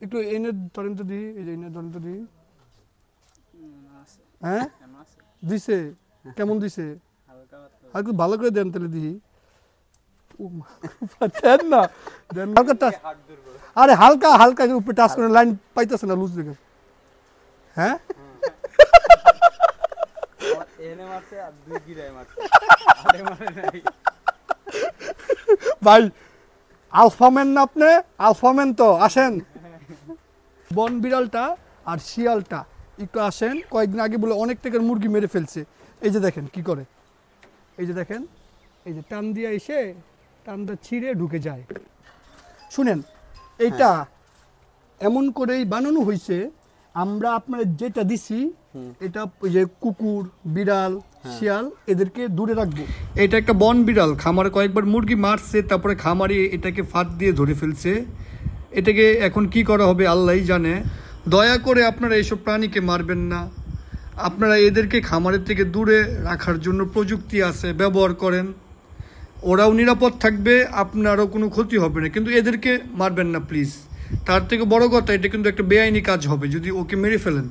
একটু এনে ধরেন তো দিই, এই যে এনে ধরেন তো দিই। হ্যাঁ দিছে, কেমন দিছে? আর একটু ভালো করে দেন তাহলে দিই। দেন না, দেন হালকা টাচ। আরে হালকা হালকা উপরে টাচ করে, লাইন পাইতেছে না লুজ দেখে। হ্যাঁ ভাই আলফাম্যান না আপনি? আলফাম্যান তো আসেন। বন বিড়ালটা আর শিয়ালটা একটু আসেন। কয়েকদিন আগে বলে অনেক টাকার মুরগি মেরে ফেলছে। এই যে দেখেন কি করে, এই যে দেখেন, এই যে টান দিয়ে এসে টানটা ছিঁড়ে ঢুকে যায়। শুনেন, এইটা এমন করেই বানানো হয়েছে, আমরা আপনার যেটা দিছি এটা ওই যে কুকুর, বিড়াল, শিয়াল এদেরকে দূরে রাখবো। এটা একটা বন বিড়াল, খামারে কয়েকবার মুরগি মারছে, তারপরে খামারে এটাকে ফাঁদ দিয়ে ধরে ফেলছে। এটাকে এখন কি করা হবে আল্লাহই জানে। দয়া করে আপনারা এইসব প্রাণীকে মারবেন না। আপনারা এদেরকে খামারের থেকে দূরে রাখার জন্য প্রযুক্তি আছে, ব্যবহার করেন। ওরাও নিরাপদ থাকবে, আপনারও কোনো ক্ষতি হবে না, কিন্তু এদেরকে মারবেন না প্লিজ। তার থেকে বড় কথা, এটা কিন্তু একটা বেআইনি কাজ হবে যদি ওকে মেরে ফেলেন।